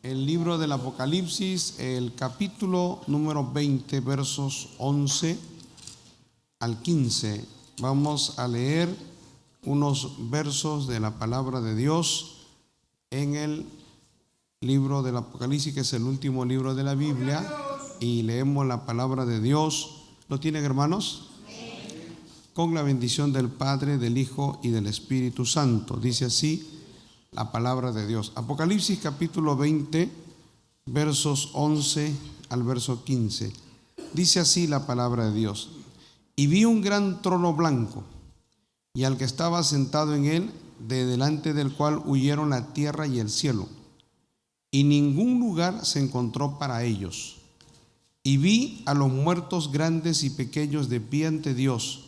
el libro del Apocalipsis, el capítulo número 20, versos 11 al 15. Vamos a leer unos versos de la palabra de Dios en el libro del Apocalipsis, que es el último libro de la Biblia, y leemos la palabra de Dios. ¿Lo tienen, hermanos? Con la bendición del Padre, del Hijo y del Espíritu Santo. Dice así la palabra de Dios. Apocalipsis capítulo 20, versos 11 al verso 15. Dice así la palabra de Dios. Y vi un gran trono blanco, y al que estaba sentado en él, de delante del cual huyeron la tierra y el cielo, y ningún lugar se encontró para ellos. Y vi a los muertos grandes y pequeños de pie ante Dios,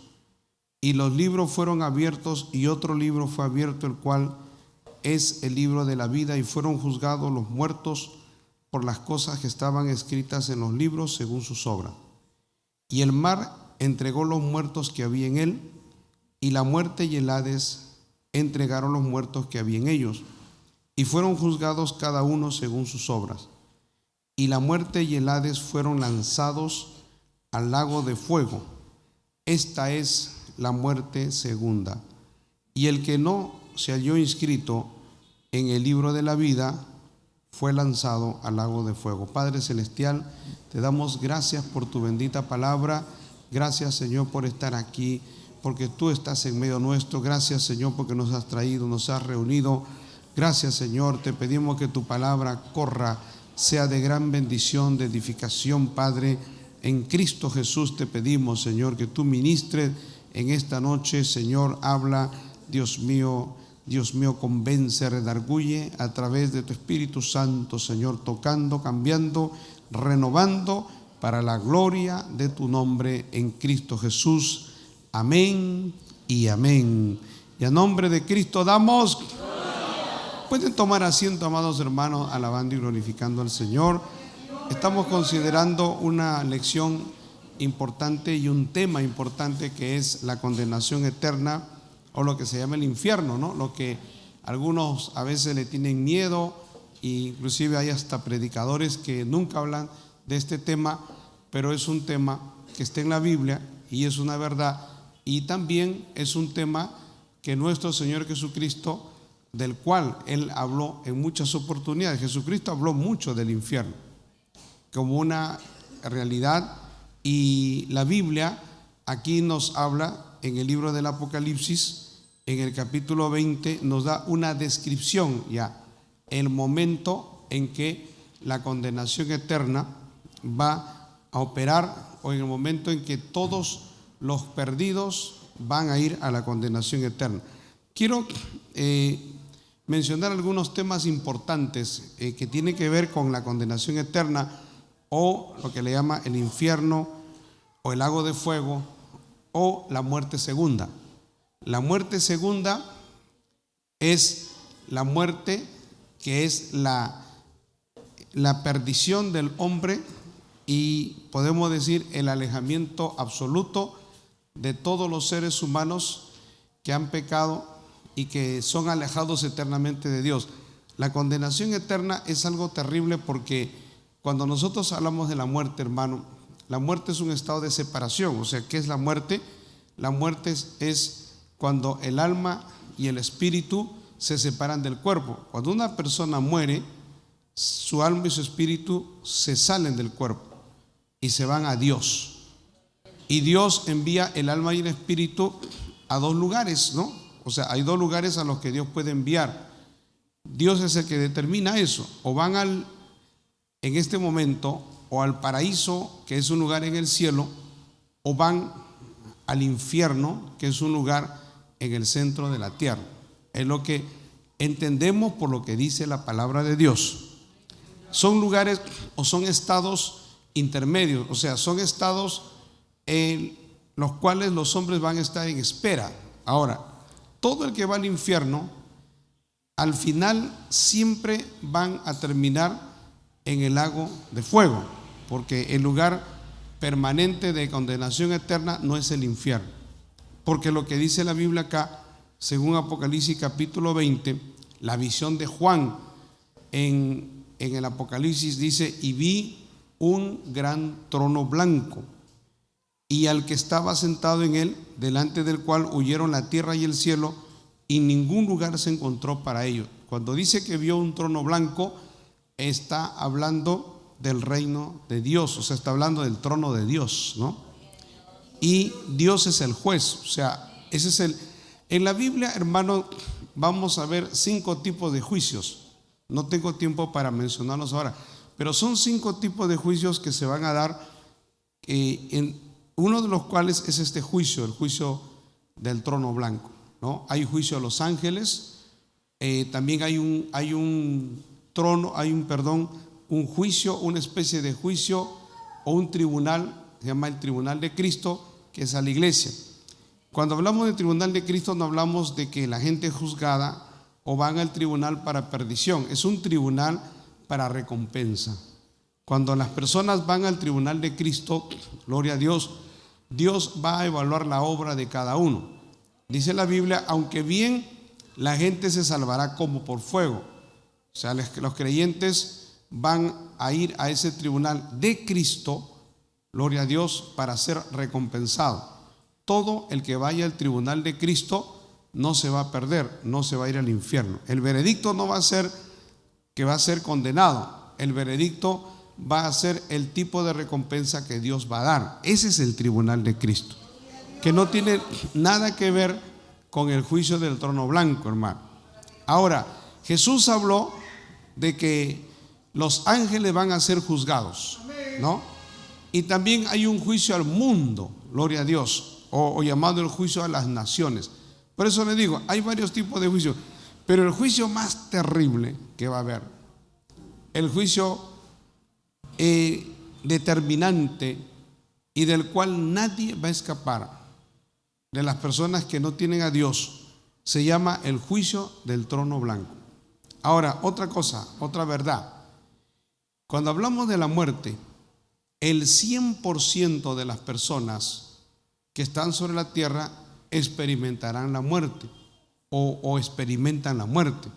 y los libros fueron abiertos, y otro libro fue abierto, el cual es el libro de la vida, y fueron juzgados los muertos por las cosas que estaban escritas en los libros según sus obras. Y el mar entregó los muertos que había en él, y la muerte y el Hades entregaron los muertos que había en ellos, y fueron juzgados cada uno según sus obras. Y la muerte y el Hades fueron lanzados al lago de fuego. Esta es la muerte segunda. Y el que no se halló inscrito en el libro de la vida fue lanzado al lago de fuego. Padre celestial, te damos gracias por tu bendita palabra. Gracias, Señor, por estar aquí, porque tú estás en medio nuestro. Gracias, Señor, porque nos has traído, nos has reunido. Gracias, Señor, te pedimos que tu palabra corra, sea de gran bendición, de edificación, Padre. En Cristo Jesús te pedimos, Señor, que tú ministres en esta noche. Señor, habla, Dios mío, convence, redarguye a través de tu Espíritu Santo, Señor, tocando, cambiando, renovando para la gloria de tu nombre en Cristo Jesús. Amén y amén. Y a nombre de Cristo damos. Pueden tomar asiento, amados hermanos, alabando y glorificando al Señor. Estamos considerando una lección importante y un tema importante, que es la condenación eterna, o lo que se llama el infierno, ¿no? Lo que algunos a veces le tienen miedo, e inclusive hay hasta predicadores que nunca hablan de este tema, pero es un tema que está en la Biblia y es una verdad, y también es un tema que nuestro Señor Jesucristo, del cual Él habló en muchas oportunidades. Jesucristo habló mucho del infierno como una realidad, y la Biblia aquí nos habla en el libro del Apocalipsis, en el capítulo 20, nos da una descripción ya, el momento en que la condenación eterna va a operar, o en el momento en que todos los perdidos van a ir a la condenación eterna. Quiero mencionar algunos temas importantes que tienen que ver con la condenación eterna, o lo que le llama el infierno, o el lago de fuego, o la muerte segunda. La muerte segunda es la muerte que es la perdición del hombre, y podemos decir el alejamiento absoluto de todos los seres humanos que han pecado y que son alejados eternamente de Dios. La condenación eterna es algo terrible, porque cuando nosotros hablamos de la muerte, hermano, la muerte es un estado de separación. O sea, ¿qué es la muerte? La muerte es cuando el alma y el espíritu se separan del cuerpo. Cuando una persona muere, su alma y su espíritu se salen del cuerpo y se van a Dios. Y Dios envía el alma y el espíritu a dos lugares, ¿no? O sea, hay dos lugares a los que Dios puede enviar. Dios es el que determina eso. O van en este momento, o al paraíso, que es un lugar en el cielo, o van al infierno, que es un lugar en el centro de la tierra. Es lo que entendemos por lo que dice la palabra de Dios. Son lugares o son estados intermedios, o sea, son estados en los cuales los hombres van a estar en espera. Ahora, todo el que va al infierno, al final siempre van a terminar en el lago de fuego, porque el lugar permanente de condenación eterna no es el infierno. Porque lo que dice la Biblia acá, según Apocalipsis capítulo 20, la visión de Juan en el Apocalipsis dice: y vi un gran trono blanco, y al que estaba sentado en él, delante del cual huyeron la tierra y el cielo, y ningún lugar se encontró para ellos. Cuando dice que vio un trono blanco, está hablando del reino de Dios, o sea, está hablando del trono de Dios, ¿no? Y Dios es el juez, o sea, ese es el... En la Biblia, hermano, vamos a ver 5 tipos de juicios. No tengo tiempo para mencionarlos ahora, pero son 5 tipos de juicios que se van a dar, en uno de los cuales es este juicio, el juicio del trono blanco, ¿no? Hay juicio a los ángeles, también hay un juicio, una especie de juicio o un tribunal, se llama el tribunal de Cristo, que es a la iglesia. Cuando hablamos del tribunal de Cristo, no hablamos de que la gente es juzgada o van al tribunal para perdición, es un tribunal para recompensa. Cuando las personas van al tribunal de Cristo, gloria a Dios, Dios va a evaluar la obra de cada uno. Dice la Biblia: aunque bien la gente se salvará como por fuego. O sea, los creyentes van a ir a ese tribunal de Cristo, gloria a Dios, para ser recompensado. Todo el que vaya al tribunal de Cristo no se va a perder, no se va a ir al infierno. El veredicto no va a ser que va a ser condenado, el veredicto va a ser el tipo de recompensa que Dios va a dar. Ese es el tribunal de Cristo, que no tiene nada que ver con el juicio del trono blanco, hermano. Ahora, Jesús habló de que los ángeles van a ser juzgados, ¿no? Y también hay un juicio al mundo, gloria a Dios, o llamado el juicio a las naciones. Por eso le digo, hay varios tipos de juicios, pero el juicio más terrible que va a haber, el juicio determinante y del cual nadie va a escapar de las personas que no tienen a Dios, se llama el juicio del trono blanco. Ahora, otra cosa, otra verdad. Cuando hablamos de la muerte, el 100% de las personas que están sobre la tierra experimentarán la muerte o experimentan la muerte.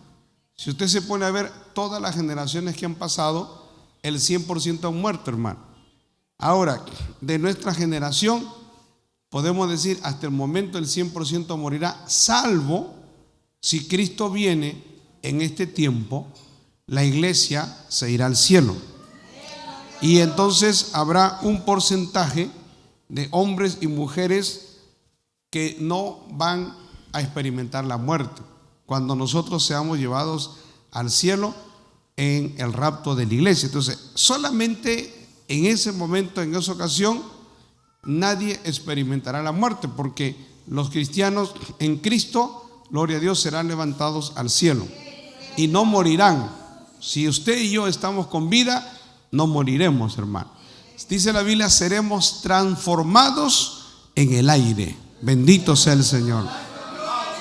Si usted se pone a ver todas las generaciones que han pasado, el 100% han muerto, hermano. Ahora, de nuestra generación, podemos decir hasta el momento el 100% morirá, salvo si Cristo viene en este tiempo, la iglesia se irá al cielo. Y entonces habrá un porcentaje de hombres y mujeres que no van a experimentar la muerte cuando nosotros seamos llevados al cielo en el rapto de la iglesia. Entonces, solamente en ese momento, en esa ocasión, nadie experimentará la muerte, porque los cristianos en Cristo, gloria a Dios, serán levantados al cielo y no morirán. Si usted y yo estamos con vida, no moriremos, hermano. Dice la Biblia: seremos transformados en el aire. Bendito sea el Señor.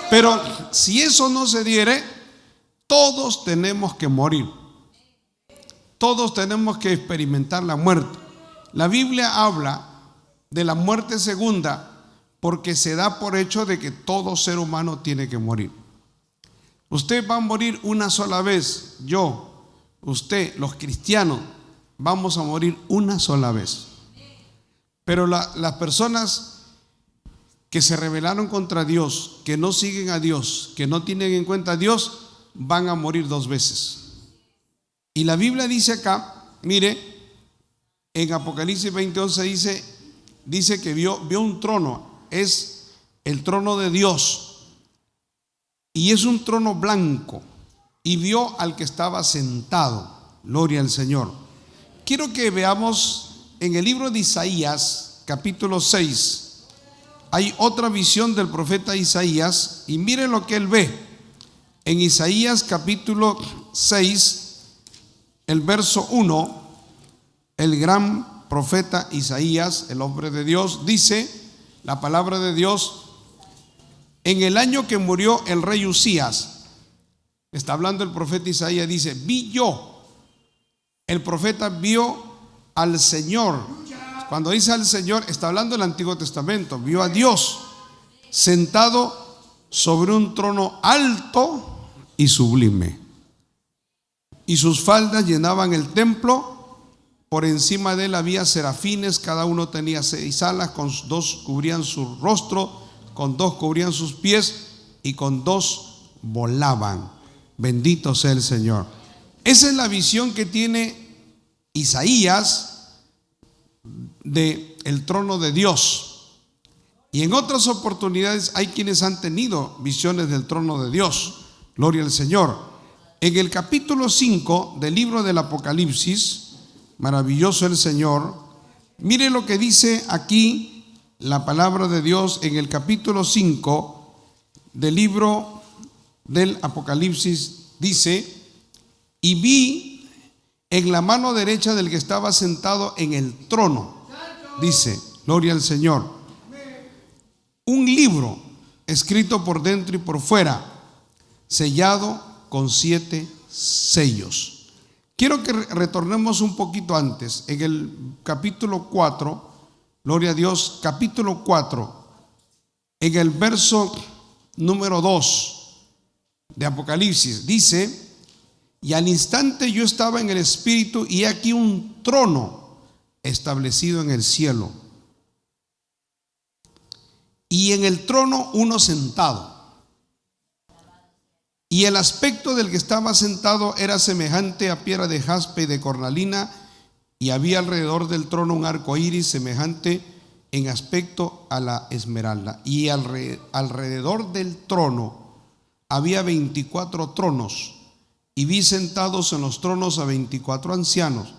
Pero si eso no se diere, todos tenemos que morir. Todos tenemos que experimentar la muerte. La Biblia habla de la muerte segunda porque se da por hecho de que todo ser humano tiene que morir. Usted va a morir una sola vez. Yo, usted, los cristianos, vamos a morir una sola vez. Pero las personas que se rebelaron contra Dios, que no siguen a Dios, que no tienen en cuenta a Dios, van a morir 2 veces. Y la Biblia dice acá, mire, en Apocalipsis 20:11 dice que vio un trono, es el trono de Dios, y es un trono blanco, y vio al que estaba sentado. Gloria al Señor. Quiero que veamos en el libro de Isaías, capítulo 6. Hay otra visión del profeta Isaías, y miren lo que él ve. En Isaías capítulo 6, el verso 1, el gran profeta Isaías, el hombre de Dios, dice la palabra de Dios: en el año que murió el rey Usías, está hablando el profeta Isaías, dice: vi yo. El profeta vio al Señor. Cuando dice al Señor, está hablando del Antiguo Testamento. Vio a Dios sentado sobre un trono alto y sublime. y sus faldas llenaban el templo. Por encima de él había serafines, cada uno tenía 6 alas, con 2 cubrían su rostro, con 2 cubrían sus pies y con 2 volaban. Bendito sea el Señor. Esa es la visión que tiene Isaías del trono de Dios. Y en otras oportunidades hay quienes han tenido visiones del trono de Dios. Gloria al Señor. En el capítulo 5 del libro del Apocalipsis, maravilloso el Señor, mire lo que dice aquí la palabra de Dios en el capítulo 5 del libro del Apocalipsis. Dice: y vi en la mano derecha del que estaba sentado en el trono, dice, gloria al Señor, un libro escrito por dentro y por fuera, sellado con 7 sellos. Quiero que retornemos un poquito antes, en el capítulo 4, gloria a Dios, capítulo 4, en el verso número 2 de Apocalipsis, dice: y al instante yo estaba en el Espíritu, y aquí un trono establecido en el cielo, y en el trono uno sentado. Y el aspecto del que estaba sentado era semejante a piedra de jaspe y de cornalina, y había alrededor del trono un arco iris semejante en aspecto a la esmeralda. Y alrededor del trono había 24 tronos, y vi sentados en los tronos a 24 ancianos,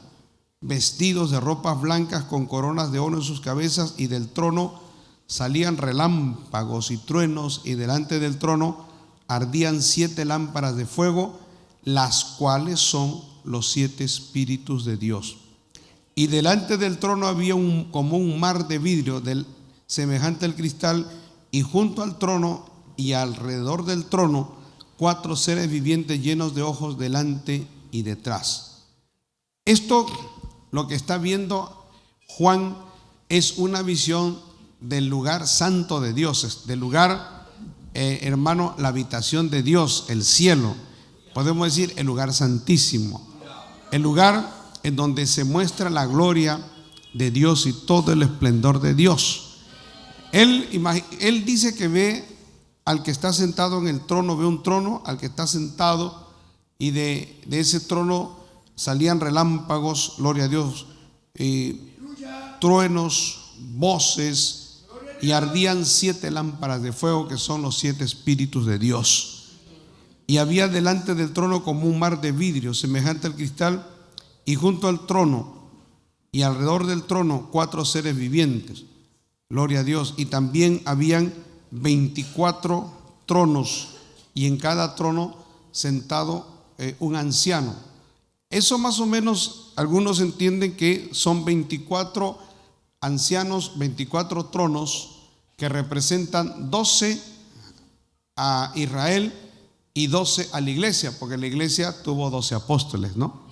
vestidos de ropas blancas con coronas de oro en sus cabezas, y del trono salían relámpagos y truenos, y delante del trono ardían 7 lámparas de fuego, las cuales son los 7 espíritus de Dios. Y delante del trono había como un mar de vidrio semejante al cristal, y junto al trono y alrededor del trono 4 seres vivientes llenos de ojos delante y detrás. Esto, lo que está viendo Juan, es una visión del lugar santo de Dios, del lugar, hermano, la habitación de Dios, el cielo, podemos decir el lugar santísimo, el lugar en donde se muestra la gloria de Dios y todo el esplendor de Dios. Él dice que ve al que está sentado en el trono, ve un trono al que está sentado, y de ese trono salían relámpagos, gloria a Dios, truenos, voces, y ardían 7 lámparas de fuego, que son los 7 espíritus de Dios. Y había delante del trono como un mar de vidrio semejante al cristal, y junto al trono y alrededor del trono 4 seres vivientes, gloria a Dios. Y también habían 24 tronos, y en cada trono sentado un anciano. Eso más o menos algunos entienden que son 24 ancianos, 24 tronos, que representan 12 a Israel y 12 a la iglesia, porque la iglesia tuvo 12 apóstoles, ¿no?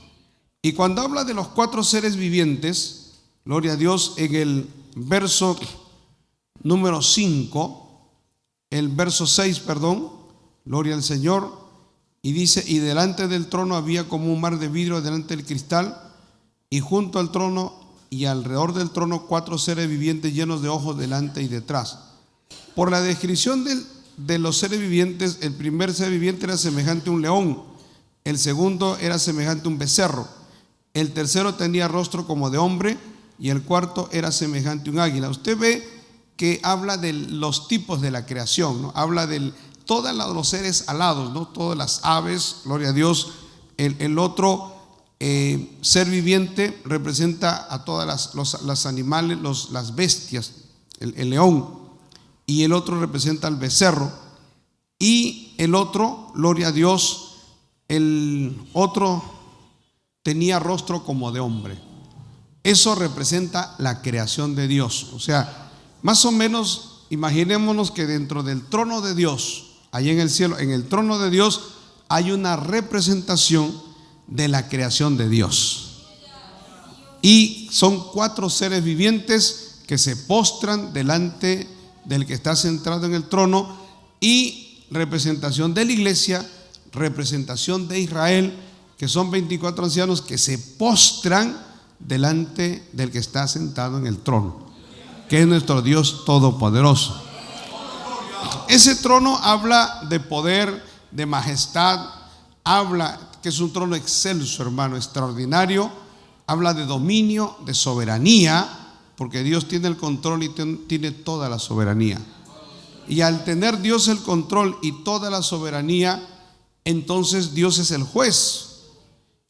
Y cuando habla de los 4 seres vivientes, gloria a Dios, en el verso número 5, el verso 6, perdón, gloria al Señor, y dice: y delante del trono había como un mar de vidrio delante del cristal, y junto al trono y alrededor del trono 4 seres vivientes llenos de ojos delante y detrás. Por la descripción de los seres vivientes, el primer ser viviente era semejante a un león, el segundo era semejante a un becerro, el tercero tenía rostro como de hombre, y el cuarto era semejante a un águila. Usted ve que habla de los tipos de la creación, ¿no? Habla de todos los seres alados, ¿no? Todas las aves, gloria a Dios. El otro ser viviente representa a todas las animales, las bestias, el león, y el otro representa al becerro, y el otro, gloria a Dios, el otro tenía rostro como de hombre. Eso representa la creación de Dios. O sea, más o menos imaginémonos que dentro del trono de Dios, allá en el cielo, en el trono de Dios hay una representación de la creación de Dios, y son 4 seres vivientes que se postran delante del que está sentado en el trono, y representación de la iglesia, representación de Israel, que son 24 ancianos que se postran delante del que está sentado en el trono, que es nuestro Dios todopoderoso. Ese trono habla de poder, de majestad, habla que es un trono excelso, hermano, extraordinario, habla de dominio, de soberanía, porque Dios tiene el control y tiene toda la soberanía. Y al tener Dios el control y toda la soberanía, entonces Dios es el juez.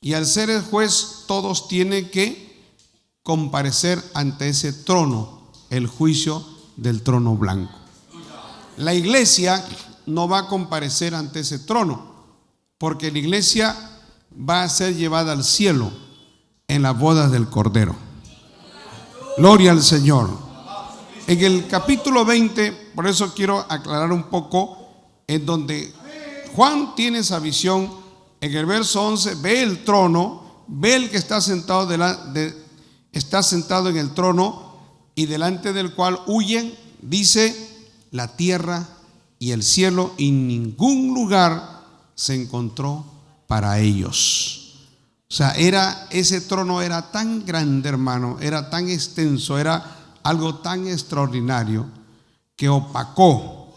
Y al ser el juez, todos tienen que comparecer ante ese trono, el juicio del trono blanco. La iglesia no va a comparecer ante ese trono, porque la iglesia va a ser llevada al cielo en las bodas del Cordero. Gloria al Señor. En el capítulo 20, por eso quiero aclarar un poco, en donde Juan tiene esa visión. En el verso 11 ve el trono, ve el que está sentado en el trono, y delante del cual huyen, dice, la tierra y el cielo, y ningún lugar se encontró para ellos. O sea, ese trono era tan grande, hermano, era tan extenso, era algo tan extraordinario, que opacó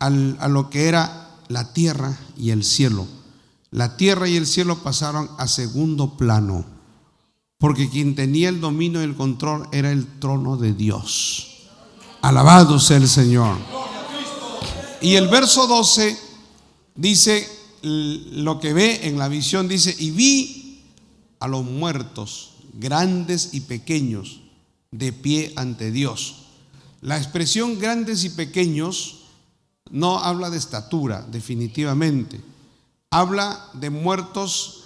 a lo que era la tierra y el cielo. La tierra y el cielo pasaron a segundo plano, porque quien tenía el dominio y el control era el trono de Dios. Alabado sea el Señor. Y el verso 12 dice, lo que ve en la visión, dice, y vi a los muertos, grandes y pequeños, de pie ante Dios. La expresión grandes y pequeños no habla de estatura, definitivamente. Habla de muertos,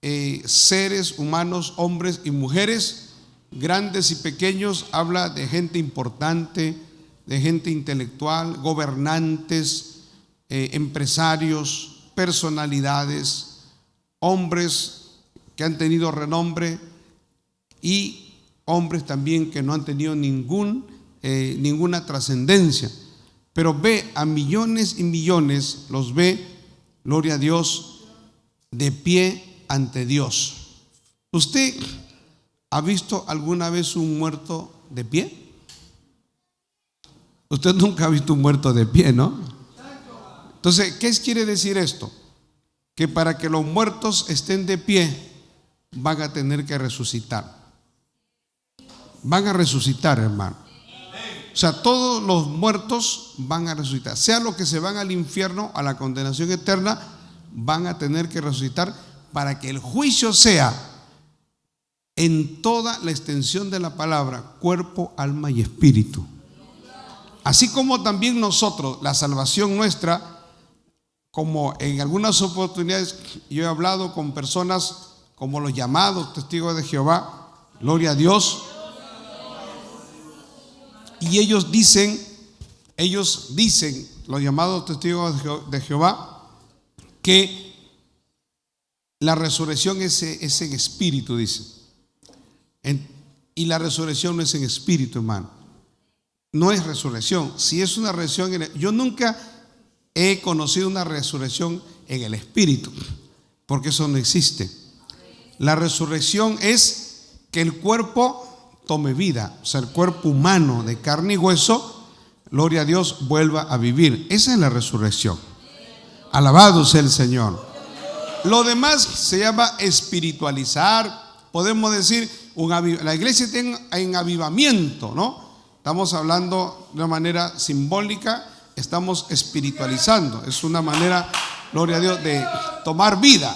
seres humanos, hombres y mujeres, grandes y pequeños. Habla de gente importante, de gente intelectual, gobernantes, empresarios, personalidades, hombres que han tenido renombre y hombres también que no han tenido ninguna trascendencia. Pero ve a millones y millones, los ve, gloria a Dios, de pie ante Dios. ¿Usted ha visto alguna vez un muerto de pie? Usted nunca ha visto un muerto de pie, ¿no? Entonces, ¿qué quiere decir esto? Que para que los muertos estén de pie, van a tener que resucitar. Van a resucitar, hermano. O sea, todos los muertos van a resucitar. Sea lo que se van al infierno, a la condenación eterna, van a tener que resucitar para que el juicio sea en toda la extensión de la palabra, cuerpo, alma y espíritu. Así como también nosotros, la salvación nuestra, como en algunas oportunidades yo he hablado con personas como los llamados testigos de Jehová, gloria a Dios, y ellos dicen, los llamados testigos de Jehová, que la resurrección es en espíritu, dicen. Y la resurrección no es en espíritu, hermano. No es resurrección. Si es una resurrección, yo nunca he conocido una resurrección en el espíritu, porque eso no existe. La resurrección es que el cuerpo tome vida, o sea, el cuerpo humano de carne y hueso, gloria a Dios, vuelva a vivir. Esa es la resurrección. Alabado sea el Señor. Lo demás se llama espiritualizar. Podemos decir, la iglesia está en avivamiento, ¿no? Estamos hablando de una manera simbólica, estamos espiritualizando. Es una manera, gloria a Dios, de tomar vida.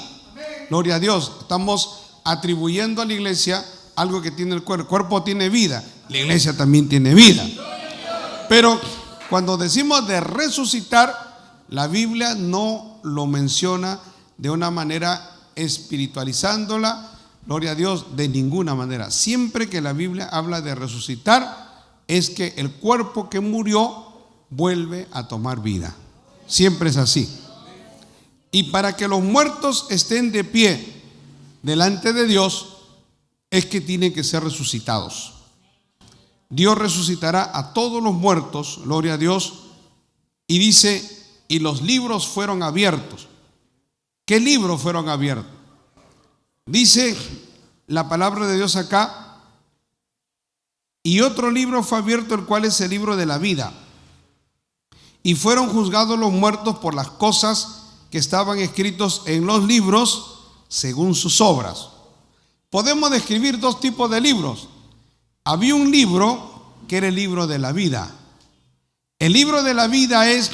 Gloria a Dios. Estamos atribuyendo a la iglesia algo que tiene el cuerpo. El cuerpo tiene vida, la iglesia también tiene vida. Pero cuando decimos de resucitar, la Biblia no lo menciona de una manera espiritualizándola, gloria a Dios, de ninguna manera. Siempre que la Biblia habla de resucitar, es que el cuerpo que murió vuelve a tomar vida. Siempre es así. Y para que los muertos estén de pie delante de Dios, es que tienen que ser resucitados. Dios resucitará a todos los muertos, gloria a Dios, y dice, y los libros fueron abiertos. ¿Qué libros fueron abiertos? Dice la palabra de Dios acá: y otro libro fue abierto, el cual es el libro de la vida. Y fueron juzgados los muertos por las cosas que estaban escritos en los libros según sus obras. Podemos describir dos tipos de libros. Había un libro que era el libro de la vida. El libro de la vida es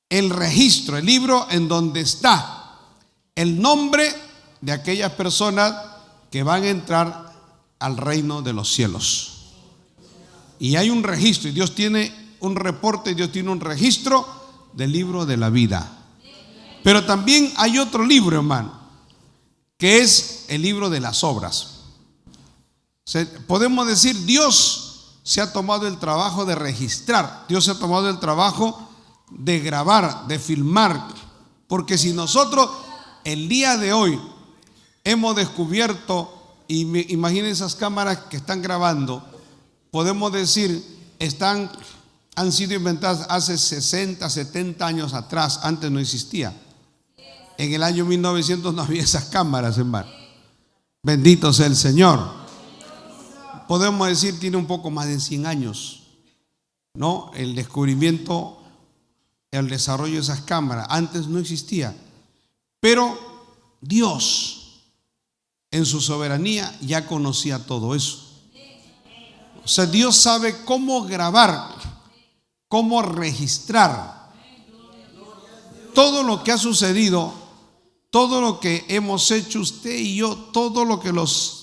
el registro, el libro en donde está el nombre de aquellas personas que van a entrar al reino de los cielos. Y hay un registro, y Dios tiene un reporte, Dios tiene un registro del libro de la vida. Pero también hay otro libro, hermano, que es el libro de las obras. Podemos decir, Dios se ha tomado el trabajo de registrar, Dios se ha tomado el trabajo de grabar, de filmar, porque si nosotros el día de hoy hemos descubierto, y imaginen esas cámaras que están grabando, podemos decir, han sido inventadas hace 60, 70 años atrás, antes no existía. En el año 1900 no había esas cámaras, hermano. Bendito sea el Señor. Podemos decir, tiene un poco más de 100 años, ¿no? El descubrimiento, el desarrollo de esas cámaras. Antes no existía. Pero Dios, en su soberanía, ya conocía todo eso. O sea, Dios sabe cómo grabar, cómo registrar todo lo que ha sucedido, todo lo que hemos hecho usted y yo, todo lo que los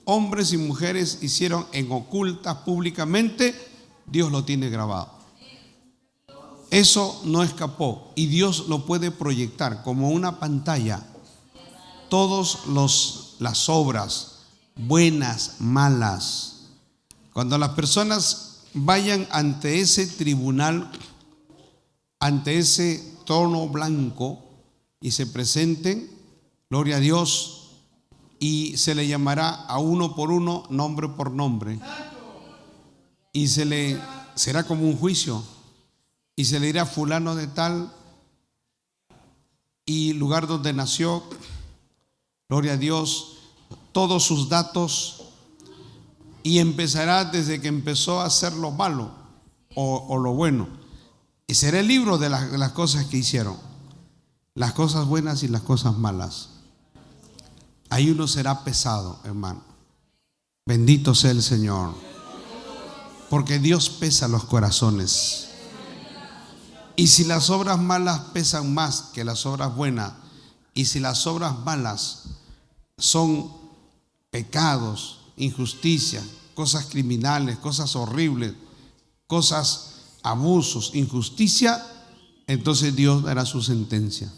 hombres y mujeres hicieron en ocultas públicamente, Dios lo tiene grabado. Eso no escapó y Dios lo puede proyectar como una pantalla. Todas las obras, buenas, malas. Cuando las personas vayan ante ese tribunal, ante ese trono blanco y se presenten, gloria a Dios, y se le llamará a uno por uno, nombre por nombre, y será como un juicio, y se le dirá fulano de tal y lugar donde nació, gloria a Dios, todos sus datos, y empezará desde que empezó a hacer lo malo o lo bueno, y será el libro de las cosas que hicieron, las cosas buenas y las cosas malas. Ahí uno será pesado, hermano. Bendito sea el Señor, porque Dios pesa los corazones. Y si las obras malas pesan más que las obras buenas, y si las obras malas son pecados, injusticias, cosas criminales, cosas horribles, cosas, abusos, injusticia, entonces Dios dará su sentencia.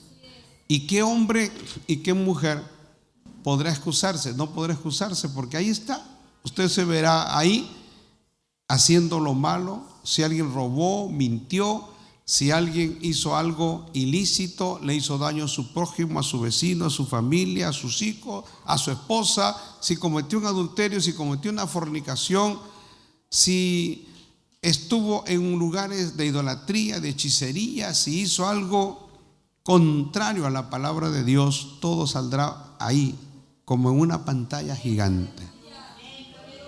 ¿Y qué hombre y qué mujer podrá excusarse? No podrá excusarse, porque ahí está. Usted se verá ahí haciendo lo malo. Si alguien robó, mintió, si alguien hizo algo ilícito, le hizo daño a su prójimo, a su vecino, a su familia, a sus hijos, a su esposa, si cometió un adulterio, si cometió una fornicación, si estuvo en lugares de idolatría, de hechicería, si hizo algo contrario a la palabra de Dios, todo saldrá ahí como en una pantalla gigante.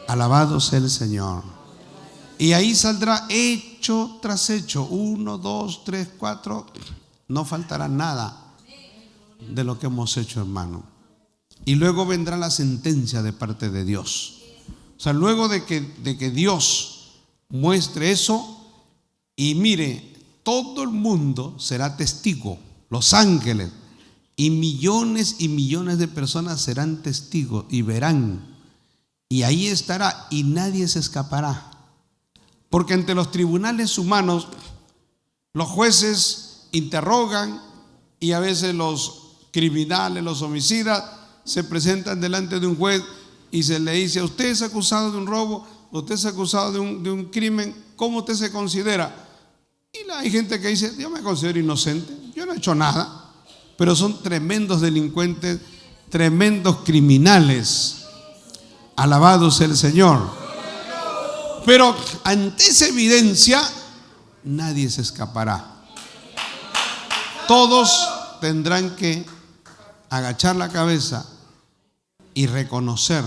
Alabado sea el Señor. Y ahí saldrá hecho tras hecho, 1, 2, 3, 4. No faltará nada de lo que hemos hecho, hermano. Y luego vendrá la sentencia de parte de Dios. O sea, luego de que Dios muestre eso, y mire, todo el mundo será testigo, los ángeles y millones de personas serán testigos y verán. Y ahí estará y nadie se escapará. Porque ante los tribunales humanos, los jueces interrogan y a veces los criminales, los homicidas, se presentan delante de un juez y se le dice: usted es acusado de un robo, usted es acusado de un crimen, ¿cómo usted se considera? Y hay gente que dice: yo me considero inocente, yo no he hecho nada. Pero son tremendos delincuentes, tremendos criminales. Alabado sea el Señor. Pero ante esa evidencia nadie se escapará. Todos tendrán que agachar la cabeza y reconocer.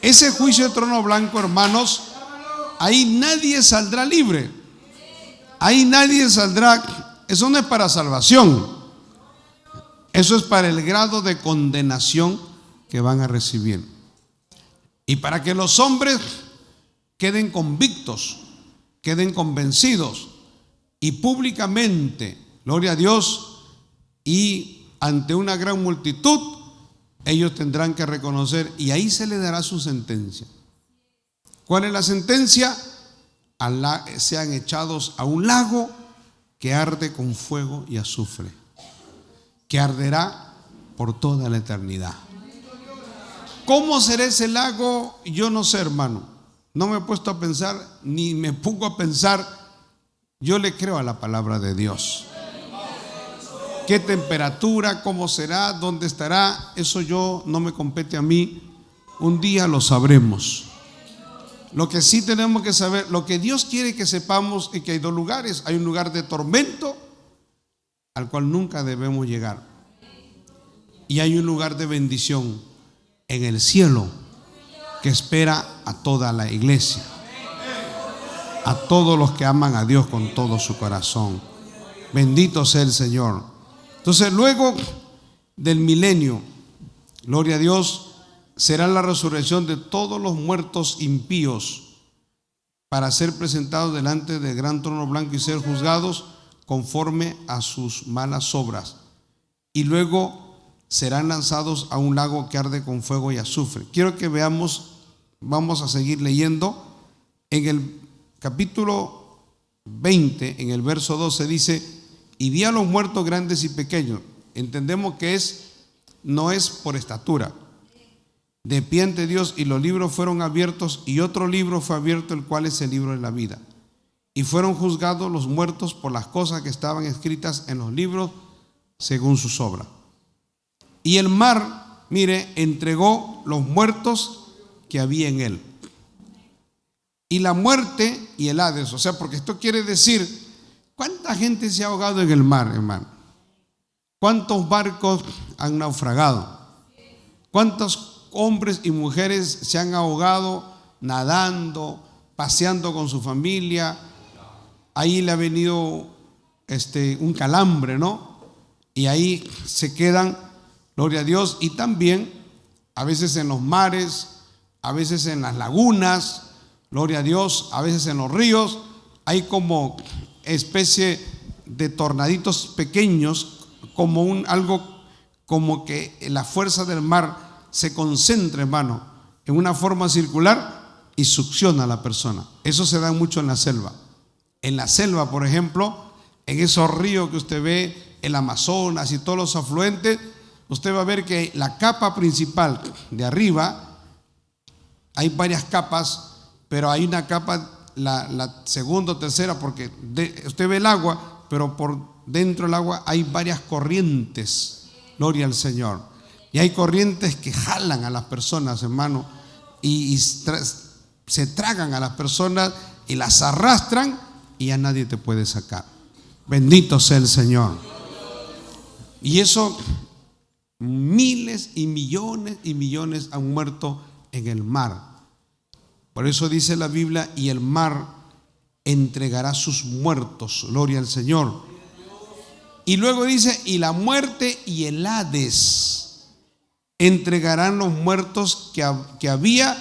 Ese juicio de trono blanco, hermanos, ahí nadie saldrá libre. Ahí nadie saldrá. Eso no es para salvación. Eso es para el grado de condenación que van a recibir. Y para que los hombres queden convictos, queden convencidos y públicamente, gloria a Dios, y ante una gran multitud, ellos tendrán que reconocer y ahí se le dará su sentencia. ¿Cuál es la sentencia? Sean echados a un lago que arde con fuego y azufre, que arderá por toda la eternidad. ¿Cómo será ese lago? Yo no sé, hermano. No me he puesto a pensar, ni me pongo a pensar. Yo le creo a la palabra de Dios. ¿Qué temperatura? ¿Cómo será? ¿Dónde estará? Eso yo no me compete a mí. Un día lo sabremos. Lo que sí tenemos que saber, lo que Dios quiere que sepamos es que hay dos lugares. Hay un lugar de tormento al cual nunca debemos llegar. Y hay un lugar de bendición en el cielo que espera a toda la iglesia, a todos los que aman a Dios con todo su corazón. Bendito sea el Señor. Entonces, luego del milenio, gloria a Dios, será la resurrección de todos los muertos impíos para ser presentados delante del gran trono blanco y ser juzgados conforme a sus malas obras. Y luego serán lanzados a un lago que arde con fuego y azufre. Quiero que veamos, vamos a seguir leyendo. En el capítulo 20, en el verso 12 dice: y vi a los muertos grandes y pequeños. Entendemos que no es por estatura, de pie ante Dios, y los libros fueron abiertos, y otro libro fue abierto, el cual es el libro de la vida. Y fueron juzgados los muertos por las cosas que estaban escritas en los libros según sus obras. Y el mar, mire, entregó los muertos que había en él. Y la muerte y el Hades, o sea, porque esto quiere decir, ¿cuánta gente se ha ahogado en el mar, hermano? ¿Cuántos barcos han naufragado? ¿Cuántos hombres y mujeres se han ahogado nadando, paseando con su familia? Ahí le ha venido un calambre, ¿no? Y ahí se quedan, gloria a Dios. Y también a veces en los mares, a veces en las lagunas, gloria a Dios, a veces en los ríos, hay como especie de tornaditos pequeños, como algo como que la fuerza del mar se concentra, hermano, en una forma circular y succiona a la persona. Eso se da mucho en la selva. En la selva, por ejemplo, en esos ríos que usted ve, el Amazonas y todos los afluentes, usted va a ver que la capa principal de arriba, hay varias capas, pero hay una capa, la segunda o tercera, porque usted ve el agua, pero por dentro del agua hay varias corrientes, gloria al Señor. Y hay corrientes que jalan a las personas, hermano, y se tragan a las personas y las arrastran y ya nadie te puede sacar. Bendito sea el Señor. Y eso, miles y millones han muerto en el mar. Por eso dice la Biblia: y el mar entregará sus muertos, gloria al Señor. Y luego dice: y la muerte y el Hades entregarán los muertos que había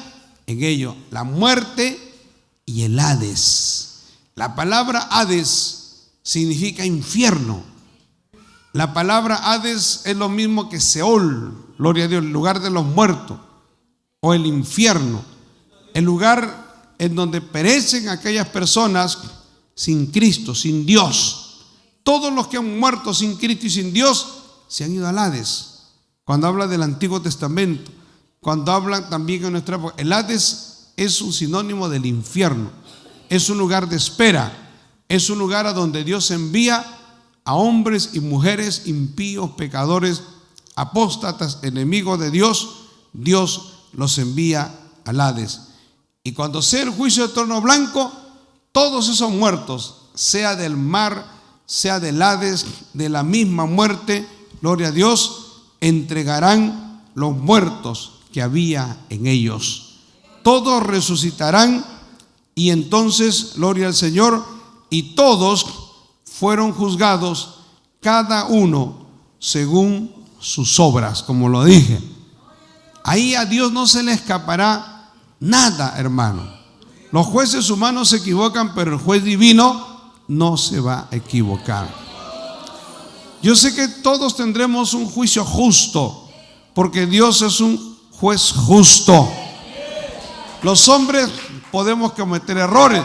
en ellos. La muerte y el Hades. La palabra Hades significa infierno. La palabra Hades es lo mismo que Seol, gloria a Dios, el lugar de los muertos, o el infierno, el lugar en donde perecen aquellas personas sin Cristo, sin Dios. Todos los que han muerto sin Cristo y sin Dios se han ido al Hades. Cuando habla del Antiguo Testamento, cuando habla también en nuestra época, el Hades es un sinónimo del infierno. Es un lugar de espera, es un lugar a donde Dios envía a hombres y mujeres impíos, pecadores, apóstatas, enemigos de Dios. Dios los envía al Hades. Y cuando sea el juicio de trono blanco, todos esos muertos, sea del mar, sea del Hades, de la misma muerte, gloria a Dios, entregarán los muertos que había en ellos. Todos resucitarán y entonces, gloria al Señor, y todos fueron juzgados, cada uno según sus obras, como lo dije. Ahí a Dios no se le escapará nada, hermano. Los jueces humanos se equivocan, pero el juez divino no se va a equivocar. Yo sé que todos tendremos un juicio justo, porque Dios es un juez justo. Los hombres podemos cometer errores,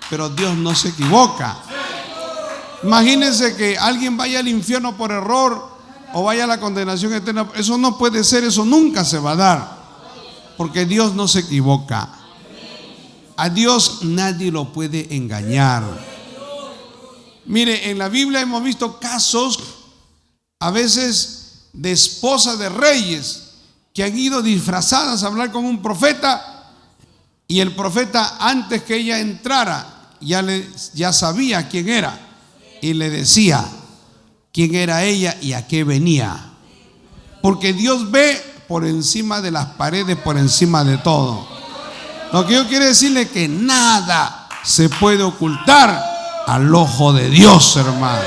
pero Dios no se equivoca. Imagínense que alguien vaya al infierno por error o vaya a la condenación eterna. Eso no puede ser, eso nunca se va a dar, porque Dios no se equivoca. A Dios nadie lo puede engañar. Mire, en la Biblia hemos visto casos a veces de esposas de reyes que han ido disfrazadas a hablar con un profeta, y el profeta, antes que ella entrara, ya sabía quién era y le decía quién era ella y a qué venía, porque Dios ve por encima de las paredes, por encima de todo. Lo que yo quiero decirle es que nada se puede ocultar al ojo de Dios, hermano.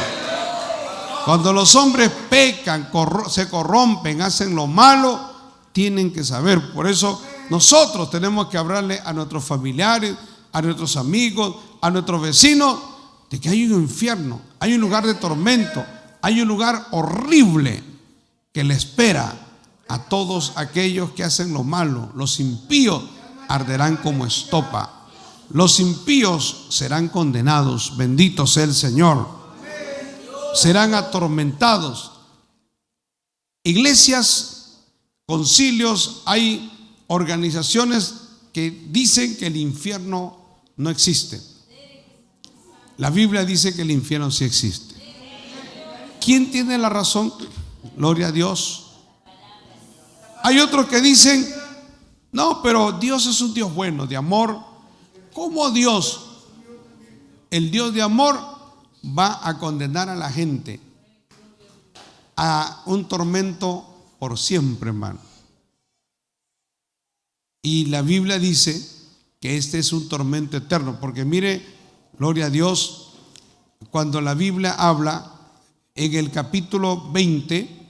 Cuando los hombres pecan, se corrompen, hacen lo malo, tienen que saber. Por eso nosotros tenemos que hablarle a nuestros familiares, a nuestros amigos, a nuestros vecinos, de que hay un infierno, hay un lugar de tormento, hay un lugar horrible que le espera a todos aquellos que hacen lo malo. Los impíos arderán como estopa. Los impíos serán condenados. Bendito sea el Señor. Serán atormentados. Iglesias, concilios, hay organizaciones que dicen que el infierno no existe. La Biblia dice que el infierno sí existe. ¿Quién tiene la razón? Gloria a Dios. Hay otros que dicen: no, pero Dios es un Dios bueno, de amor. ¿Cómo Dios, el Dios de amor, va a condenar a la gente a un tormento por siempre, hermano? Y la Biblia dice que este es un tormento eterno, porque mire, gloria a Dios, cuando la Biblia habla en el capítulo 20,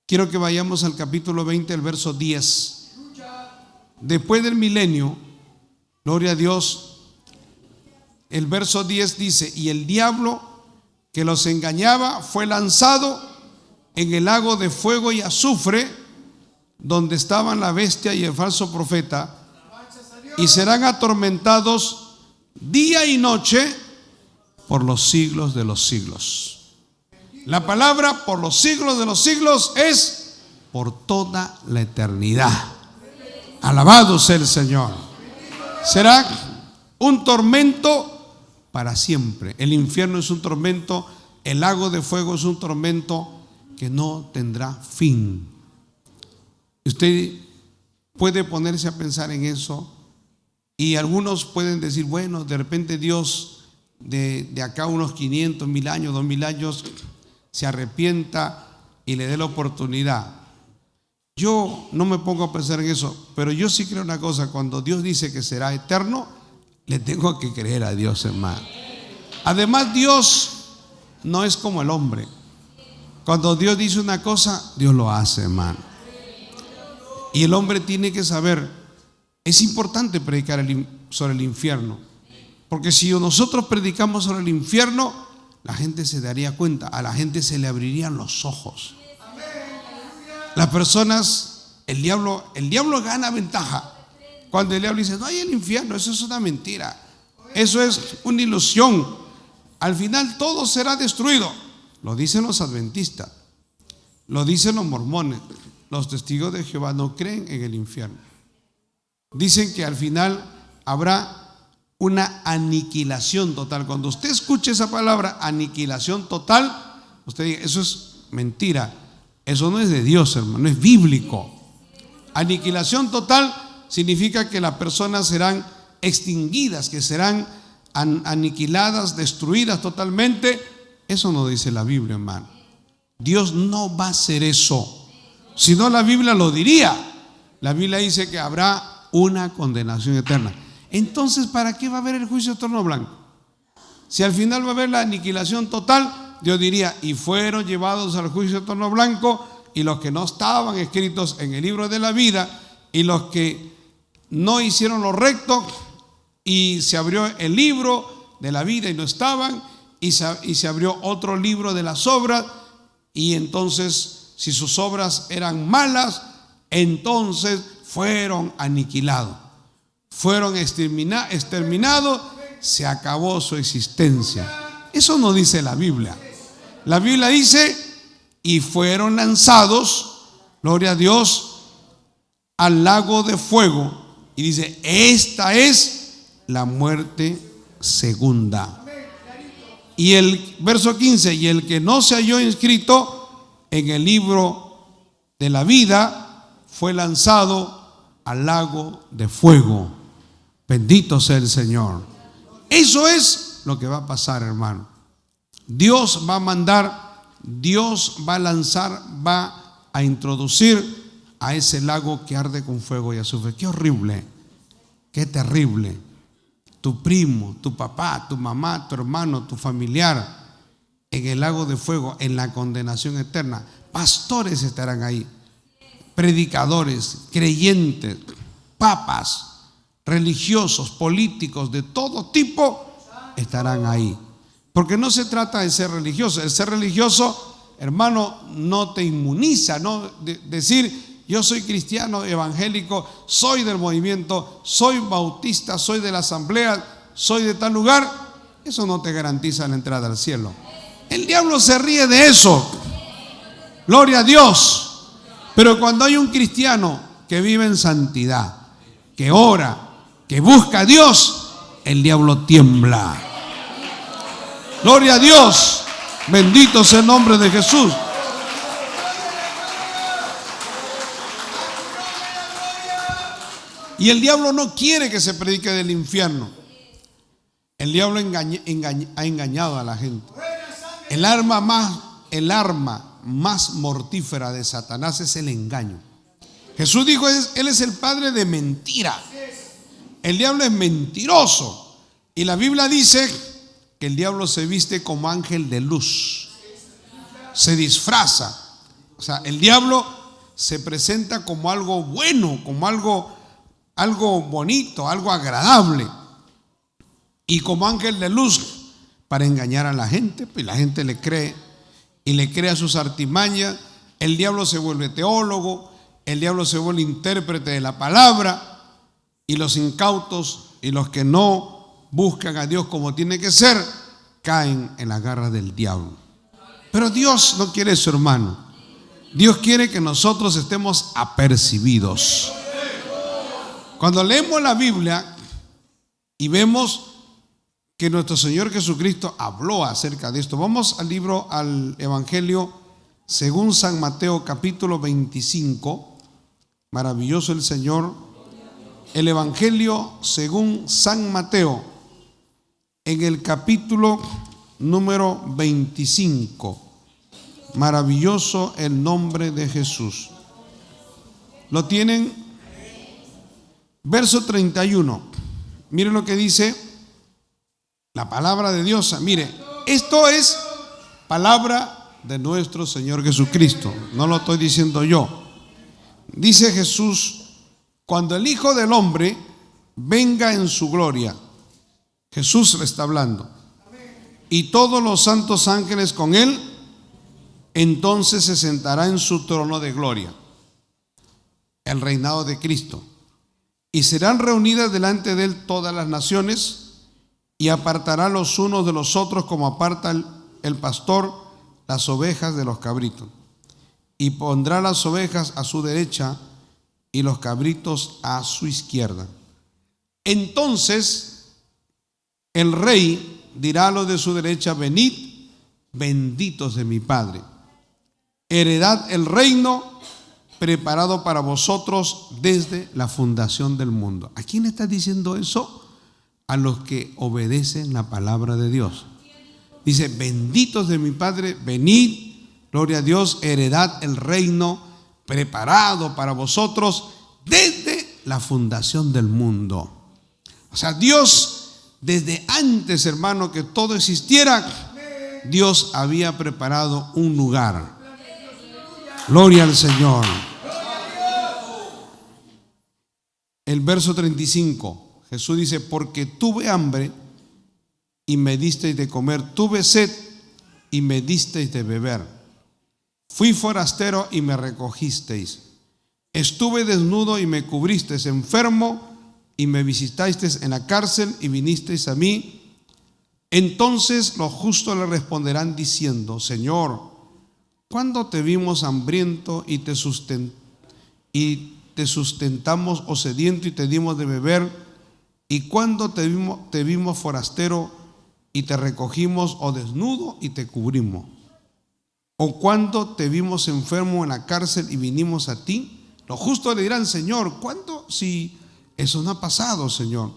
quiero que vayamos al capítulo 20, el verso 10. Después del milenio, gloria a Dios, el verso 10 dice: y el diablo que los engañaba fue lanzado en el lago de fuego y azufre, donde estaban la bestia y el falso profeta, y serán atormentados día y noche por los siglos de los siglos. La palabra por los siglos de los siglos es por toda la eternidad. Alabado sea el Señor. Será un tormento para siempre. El infierno es un tormento, el lago de fuego es un tormento que no tendrá fin. Usted puede ponerse a pensar en eso, y algunos pueden decir: bueno, de repente Dios de acá unos 500, 1000 años, 2000 años se arrepienta y le dé la oportunidad. Yo no me pongo a pensar en eso, pero yo sí creo una cosa: cuando Dios dice que será eterno, le tengo que creer a Dios, hermano. Además, Dios no es como el hombre. Cuando Dios dice una cosa, Dios lo hace, hermano. Y el hombre tiene que saber, es importante predicar sobre el infierno, porque si nosotros predicamos sobre el infierno, la gente se daría cuenta, a la gente se le abrirían los ojos. Las personas, el diablo gana ventaja. Cuando el diablo dice: no hay el infierno, eso es una mentira, eso es una ilusión, al final todo será destruido. Lo dicen los adventistas, lo dicen los mormones. Los testigos de Jehová no creen en el infierno. Dicen que al final habrá una aniquilación total. Cuando usted escuche esa palabra, aniquilación total, usted diga: eso es mentira, eso no es de Dios, hermano, no es bíblico. Aniquilación total significa que las personas serán extinguidas, que serán aniquiladas, destruidas totalmente. Eso no dice la Biblia, hermano. Dios no va a hacer eso. Si no, la Biblia lo diría. la Biblia dice que habrá una condenación eterna. Entonces, ¿para qué va a haber el juicio de trono blanco? Si al final va a haber la aniquilación total, Dios diría, y fueron llevados al juicio de trono blanco, y los que no estaban escritos en el libro de la vida, y los que no hicieron lo recto, y se abrió el libro de la vida y no estaban, y se abrió otro libro de las obras, y entonces, si sus obras eran malas, entonces fueron aniquilados, fueron exterminados, se acabó su existencia. Eso no dice la Biblia. La Biblia dice, y fueron lanzados, gloria a Dios, al lago de fuego. Y dice, esta es la muerte segunda. Y el verso 15, y el que no se halló inscrito en el libro de la vida fue lanzado al lago de fuego. Bendito sea el Señor. Eso es lo que va a pasar, hermano. Dios va a mandar, Dios va a lanzar, va a introducir a ese lago que arde con fuego y azufre. Qué horrible, qué terrible. Tu primo, tu papá, tu mamá, tu hermano, tu familiar en el lago de fuego, en la condenación eterna. Pastores estarán ahí, predicadores, creyentes, papas, religiosos, políticos de todo tipo estarán ahí. Porque no se trata de ser religioso. El ser religioso, hermano, no te inmuniza, ¿no? Decir, yo soy cristiano, evangélico, soy del movimiento, soy bautista, soy de la asamblea, soy de tal lugar, eso no te garantiza la entrada al cielo. El diablo se ríe de eso. Gloria a Dios. Pero cuando hay un cristiano que vive en santidad, que ora, que busca a Dios, el diablo tiembla. Gloria a Dios. Bendito sea el nombre de Jesús. Y el diablo no quiere que se predique del infierno. El diablo ha engañado a la gente. El arma más mortífera de Satanás es el engaño. Jesús dijo, él es el padre de mentira. El diablo es mentiroso. Y la Biblia dice que el diablo se viste como ángel de luz. Se disfraza. O sea, el diablo se presenta como algo bueno, como algo bonito, algo agradable. Y como ángel de luz para engañar a la gente. Pues la gente le cree y le cree a sus artimañas. El diablo se vuelve teólogo. El diablo se vuelve intérprete de la palabra. Y los incautos y los que no buscan a Dios como tiene que ser, caen en las garras del diablo. Pero Dios no quiere eso, hermano. Dios quiere que nosotros estemos apercibidos. Cuando leemos la Biblia y vemos que nuestro Señor Jesucristo habló acerca de esto, vamos al Evangelio según San Mateo capítulo 25. Maravilloso el Señor. El Evangelio según San Mateo, en el capítulo número 25. Maravilloso el nombre de Jesús. ¿Lo tienen? Verso 31. Miren lo que dice la palabra de Dios. Mire, esto es palabra de nuestro Señor Jesucristo. No lo estoy diciendo yo. Dice Jesús: cuando el Hijo del Hombre venga en su gloria, Jesús le está hablando, y todos los santos ángeles con él, entonces se sentará en su trono de gloria, el reinado de Cristo, y serán reunidas delante de él todas las naciones, y apartará los unos de los otros como aparta el pastor las ovejas de los cabritos, y pondrá las ovejas a su derecha y los cabritos a su izquierda. Entonces el rey dirá a los de su derecha: venid, benditos de mi Padre, heredad el reino preparado para vosotros desde la fundación del mundo. ¿A quién está diciendo eso? A los que obedecen la palabra de Dios. Dice: benditos de mi Padre, venid, gloria a Dios, heredad el reino preparado para vosotros desde la fundación del mundo. O sea, Dios, desde antes, hermano, que todo existiera, Dios había preparado un lugar. Gloria al Señor. El verso 35, Jesús dice: porque tuve hambre y me disteis de comer, tuve sed y me disteis de beber, fui forastero y me recogisteis, estuve desnudo y me cubristeis, enfermo y me visitasteis en la cárcel y vinisteis a mí. Entonces los justos le responderán diciendo: Señor, ¿cuándo te vimos hambriento y te sustentamos, o sediento y te dimos de beber? ¿Y cuándo te vimos forastero y te recogimos, o desnudo y te cubrimos? ¿O cuándo te vimos enfermo en la cárcel y vinimos a ti? Los justos le dirán: Señor, ¿cuándo? Si eso no ha pasado, Señor.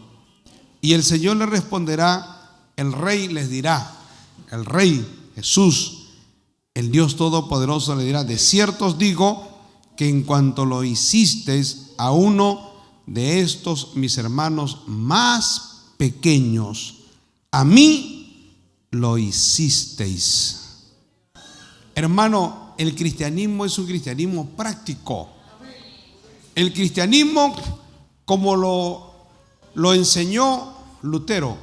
Y el Señor le responderá, el Rey les dirá, el Rey Jesús, el Dios Todopoderoso le dirá: de cierto os digo que en cuanto lo hicisteis a uno de estos mis hermanos más pequeños, a mí lo hicisteis. Hermano, el cristianismo es un cristianismo práctico. El cristianismo, como lo enseñó Lutero,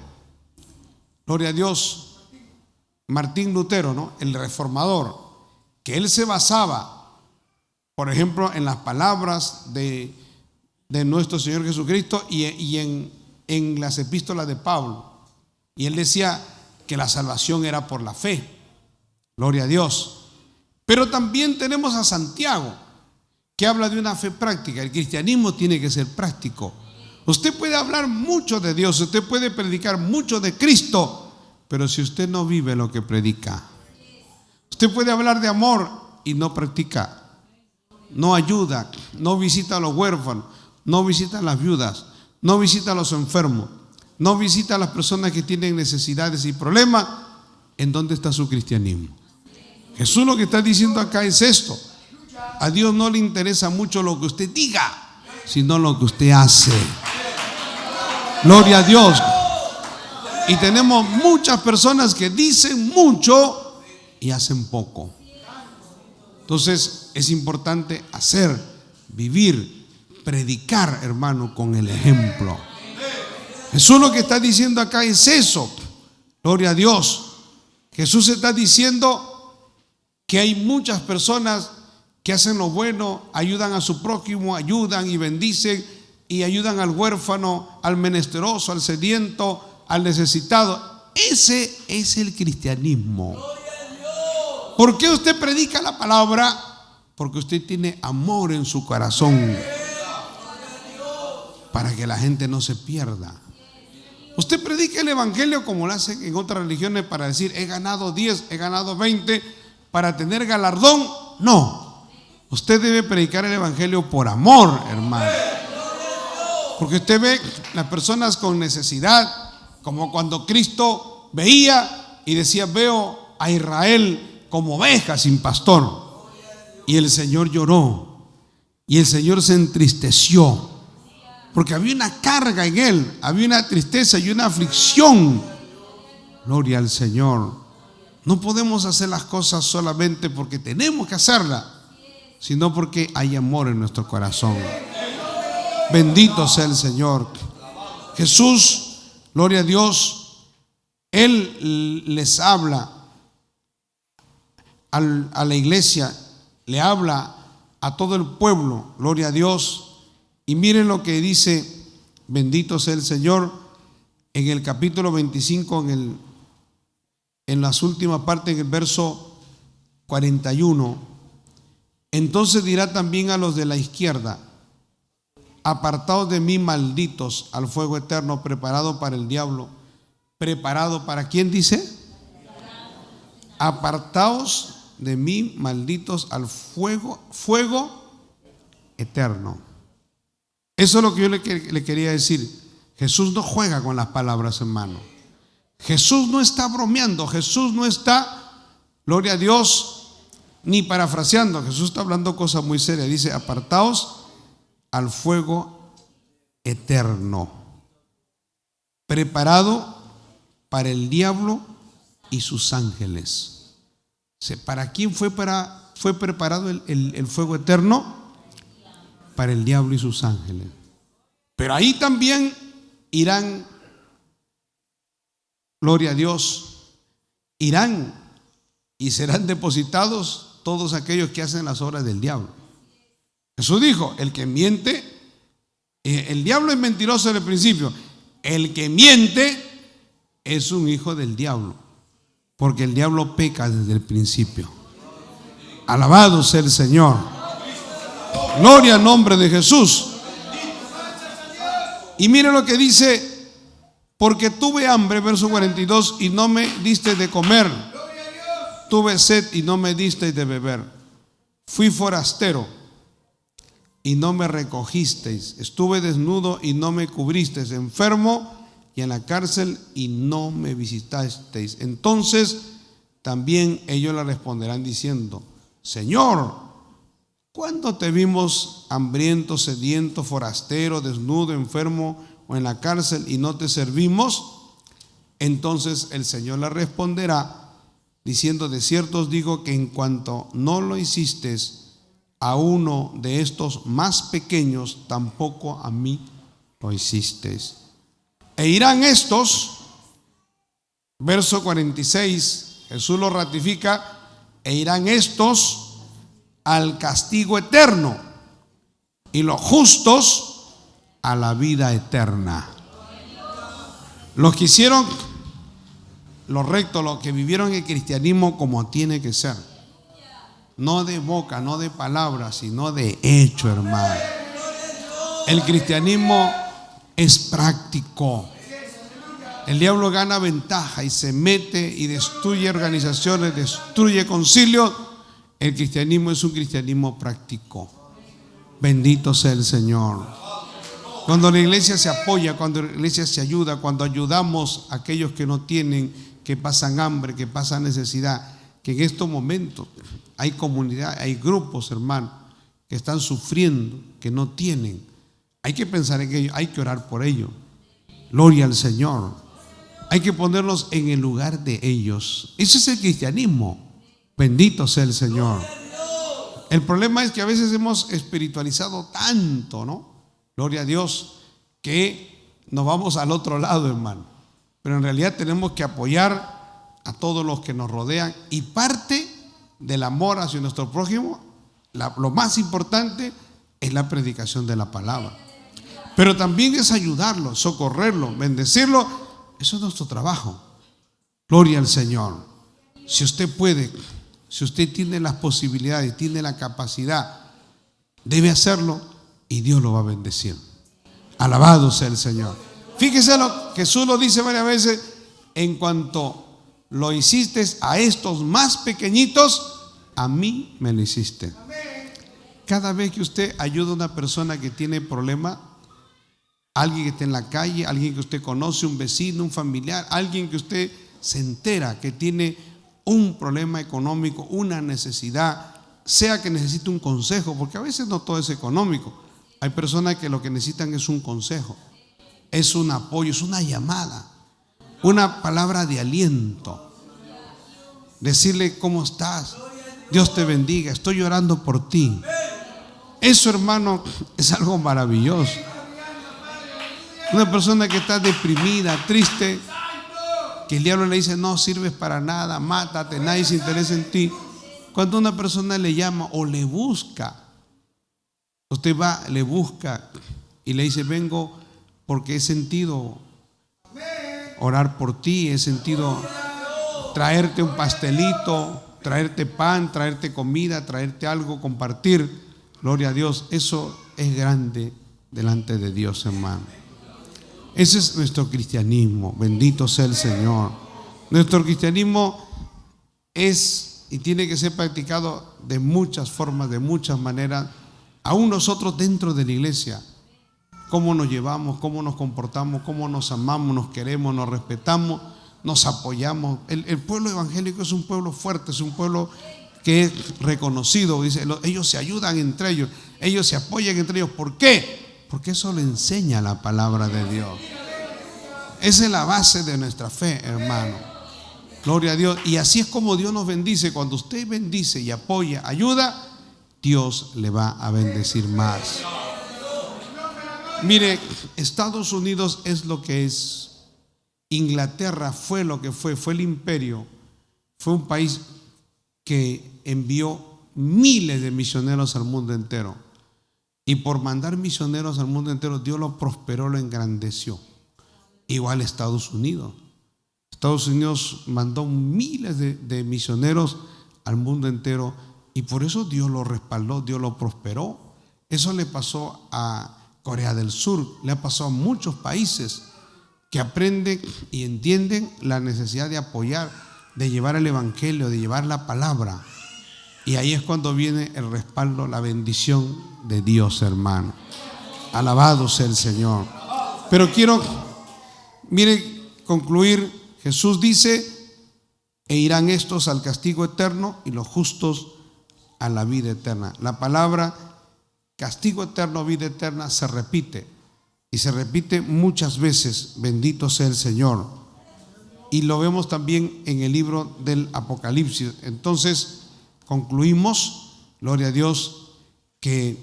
gloria a Dios, Martín Lutero, ¿no?, el reformador, que él se basaba, por ejemplo, en las palabras de nuestro Señor Jesucristo y en las epístolas de Pablo. Y él decía que la salvación era por la fe. Gloria a Dios. Pero también tenemos a Santiago, que habla de una fe práctica. El cristianismo tiene que ser práctico. Usted puede hablar mucho de Dios, usted puede predicar mucho de Cristo, pero si usted no vive lo que predica, usted puede hablar de amor y no practica, no ayuda, no visita a los huérfanos, no visita a las viudas, no visita a los enfermos, no visita a las personas que tienen necesidades y problemas. ¿En dónde está su cristianismo? Jesús lo que está diciendo acá es esto: a Dios no le interesa mucho lo que usted diga, sino lo que usted hace. Gloria a Dios. Y tenemos muchas personas que dicen mucho y hacen poco. Entonces es importante hacer, vivir, predicar, hermano, con el ejemplo. Jesús lo que está diciendo acá es eso. Gloria a Dios. Jesús está diciendo que hay muchas personas que hacen lo bueno, ayudan a su prójimo, ayudan y bendicen, y ayudan al huérfano, al menesteroso, al sediento, al necesitado. Ese es el cristianismo. ¿Por qué usted predica la palabra? Porque usted tiene amor en su corazón, para que la gente no se pierda. Usted predica el evangelio como lo hacen en otras religiones, para decir: he ganado 10, he ganado 20, para tener galardón. No, usted debe predicar el evangelio por amor, hermano. Porque usted ve las personas con necesidad, como cuando Cristo veía y decía: veo a Israel como oveja sin pastor. Y el Señor lloró, y el Señor se entristeció, porque había una carga en él, había una tristeza y una aflicción. Gloria al Señor. No podemos hacer las cosas solamente porque tenemos que hacerlas, sino porque hay amor en nuestro corazón. Bendito sea el Señor. Jesús, gloria a Dios, Él les habla a la iglesia, le habla a todo el pueblo, gloria a Dios. Y miren lo que dice, bendito sea el Señor, en el capítulo 25, en las últimas partes, en el verso 41. Entonces dirá también a los de la izquierda: apartaos de mí, malditos, al fuego eterno preparado para el diablo. ¿Preparado para quién dice? Apartaos de mí, malditos, al fuego eterno. Eso es lo que yo le quería decir. Jesús no juega con las palabras, hermano. Jesús no está bromeando. Jesús no está, gloria a Dios, ni parafraseando. Jesús está hablando cosas muy serias. Dice: apartaos al fuego eterno, preparado para el diablo y sus ángeles. ¿Para quién fue preparado el fuego eterno? Para el diablo y sus ángeles. Pero ahí también irán, gloria a Dios, irán y serán depositados todos aquellos que hacen las obras del diablo. Jesús dijo, el que miente, el diablo es mentiroso en el principio, el que miente es un hijo del diablo, porque el diablo peca desde el principio. Alabado sea el Señor. Gloria al nombre de Jesús. Y mire lo que dice: porque tuve hambre, verso 42, y no me diste de comer. Tuve sed y no me diste de beber. Fui forastero y no me recogisteis. Estuve desnudo y no me cubristeis. Enfermo y en la cárcel y no me visitasteis. Entonces también ellos le responderán diciendo: Señor, ¿cuándo te vimos hambriento, sediento, forastero, desnudo, enfermo o en la cárcel y no te servimos? Entonces el Señor le responderá diciendo: de cierto os digo que en cuanto no lo hiciste a uno de estos más pequeños, tampoco a mí lo hicisteis. E irán estos, verso 46, Jesús lo ratifica: e irán estos al castigo eterno y los justos a la vida eterna. Los que hicieron lo recto, los que vivieron el cristianismo como tiene que ser, no de boca, no de palabras, sino de hecho, hermano. El cristianismo es práctico. El diablo gana ventaja y se mete y destruye organizaciones, destruye concilios. El cristianismo es un cristianismo práctico. Bendito sea el Señor. Cuando la iglesia se apoya, cuando la iglesia se ayuda, cuando ayudamos a aquellos que no tienen, que pasan hambre, que pasan necesidad, que en estos momentos hay comunidad, hay grupos, hermano, que están sufriendo, que no tienen. Hay que pensar en ello, hay que orar por ello. Gloria al Señor. Hay que ponernos en el lugar de ellos. Ese es el cristianismo. Bendito sea el Señor. El problema es que a veces hemos espiritualizado tanto, ¿no? Gloria a Dios, que nos vamos al otro lado, hermano. Pero en realidad tenemos que apoyar a todos los que nos rodean, y parte del amor hacia nuestro prójimo, lo más importante es la predicación de la palabra. Pero también es ayudarlo, socorrerlo, bendecirlo. Eso es nuestro trabajo. Gloria al Señor. Si usted puede, si usted tiene las posibilidades, tiene la capacidad, debe hacerlo y Dios lo va a bendecir. Alabado sea el Señor. Fíjese lo que Jesús lo dice varias veces: en cuanto lo hiciste a estos más pequeñitos, a mí me lo hiciste. Cada vez que usted ayuda a una persona que tiene problema, alguien que está en la calle, alguien que usted conoce, un vecino, un familiar, alguien que usted se entera que tiene un problema económico, una necesidad, sea que necesite un consejo, porque a veces no todo es económico. Hay personas que lo que necesitan es un consejo, es un apoyo, es una llamada, una palabra de aliento. Decirle: ¿cómo estás? Dios te bendiga, estoy orando por ti. Eso, hermano, es algo maravilloso. Una persona que está deprimida, triste, que el diablo le dice: no sirves para nada, mátate, nadie se interesa en ti. Cuando una persona le llama o le busca, usted va, le busca y le dice: vengo porque he sentido orar por ti, he sentido traerte un pastelito, traerte pan, traerte comida, traerte algo, compartir. Gloria a Dios. Eso es grande delante de Dios, hermano. Ese es nuestro cristianismo. Bendito sea el Señor. Nuestro cristianismo es y tiene que ser practicado de muchas formas, de muchas maneras. Aún nosotros dentro de la iglesia, cómo nos llevamos, cómo nos comportamos, cómo nos amamos, nos queremos, nos respetamos, nos apoyamos. El pueblo evangélico es un pueblo fuerte, es un pueblo que es reconocido. Dice, ellos se ayudan entre ellos, ellos se apoyan entre ellos. ¿Por qué? Porque eso le enseña la palabra de Dios. Esa es la base de nuestra fe, hermano. Gloria a Dios. Y así es como Dios nos bendice. Cuando usted bendice y apoya, ayuda, Dios le va a bendecir más. Mire, Estados Unidos es lo que es. Inglaterra fue lo que fue el imperio. Fue un país que envió miles de misioneros al mundo entero. Y por mandar misioneros al mundo entero, Dios lo prosperó, lo engrandeció. Igual Estados Unidos. Estados Unidos mandó miles de misioneros al mundo entero y por eso Dios lo respaldó, Dios lo prosperó. Eso le pasó a Corea del Sur, le ha pasado a muchos países que aprenden y entienden la necesidad de apoyar, de llevar el evangelio, de llevar la palabra. Y ahí es cuando viene el respaldo, la bendición de Dios, hermano. Alabado sea el Señor. Pero quiero, mire, concluir. Jesús dice: e irán estos al castigo eterno y los justos a la vida eterna. La palabra castigo eterno, vida eterna se repite y se repite muchas veces. Bendito sea el Señor. Y lo vemos también en el libro del Apocalipsis. Entonces concluimos, gloria a Dios, que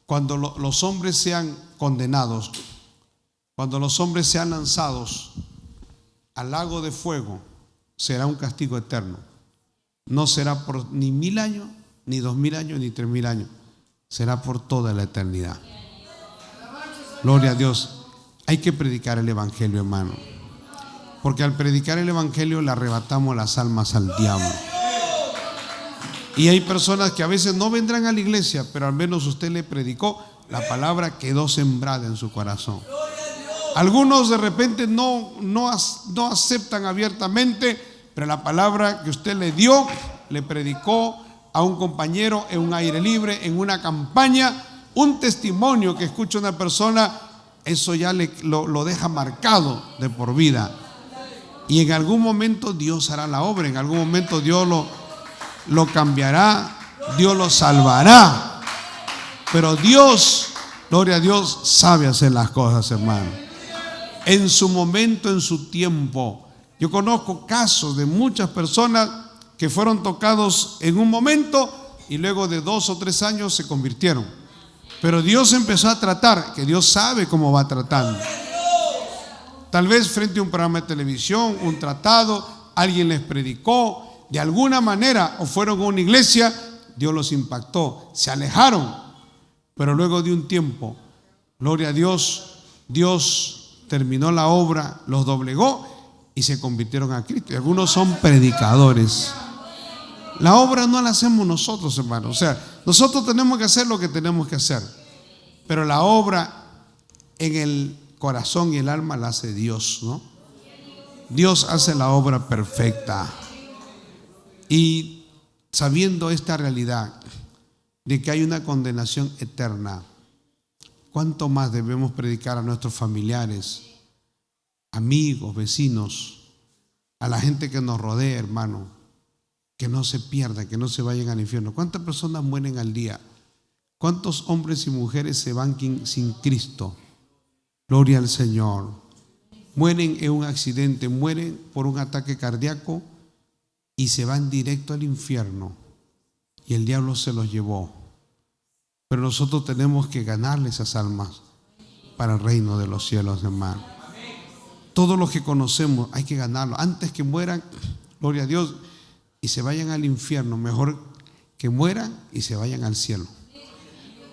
cuando los hombres sean condenados, cuando los hombres sean lanzados al lago de fuego, será un castigo eterno. No será por ni 1000 años, ni 2000 años, ni 3000 años. Será por toda la eternidad. Gloria a Dios. Hay que predicar el evangelio, hermano, porque al predicar el evangelio le arrebatamos las almas al diablo. Y hay personas que a veces no vendrán a la iglesia, pero al menos usted le predicó, la palabra quedó sembrada en su corazón. Algunos de repente no aceptan abiertamente, pero la palabra que usted le dio, le predicó a un compañero en un aire libre, en una campaña, un testimonio que escucha una persona, eso ya lo deja marcado de por vida. Y en algún momento Dios hará la obra, en algún momento Dios lo cambiará, Dios lo salvará. Pero Dios, gloria a Dios, sabe hacer las cosas, hermano. En su momento, en su tiempo. Yo conozco casos de muchas personas que fueron tocados en un momento y luego de 2 o 3 años se convirtieron. Pero Dios empezó a tratar, que Dios sabe cómo va tratando. Tal vez frente a un programa de televisión, un tratado, alguien les predicó, de alguna manera, o fueron a una iglesia, Dios los impactó, se alejaron. Pero luego de un tiempo, gloria a Dios, Dios terminó la obra, los doblegó y se convirtieron a Cristo. Y algunos son predicadores. La obra no la hacemos nosotros, hermanos. O sea, nosotros tenemos que hacer lo que tenemos que hacer, pero la obra en el corazón y el alma la hace Dios, ¿no? Dios hace la obra perfecta. Y sabiendo esta realidad de que hay una condenación eterna, ¿cuánto más debemos predicar a nuestros familiares, amigos, vecinos, a la gente que nos rodea, hermano? Que no se pierdan, que no se vayan al infierno. ¿Cuántas personas mueren al día? ¿Cuántos hombres y mujeres se van sin Cristo? Gloria al Señor. Mueren en un accidente, mueren por un ataque cardíaco y se van directo al infierno. Y el diablo se los llevó. Pero nosotros tenemos que ganarle esas almas para el reino de los cielos, hermano. Todos los que conocemos hay que ganarlo. Antes que mueran, gloria a Dios, y se vayan al infierno, mejor que mueran y se vayan al cielo.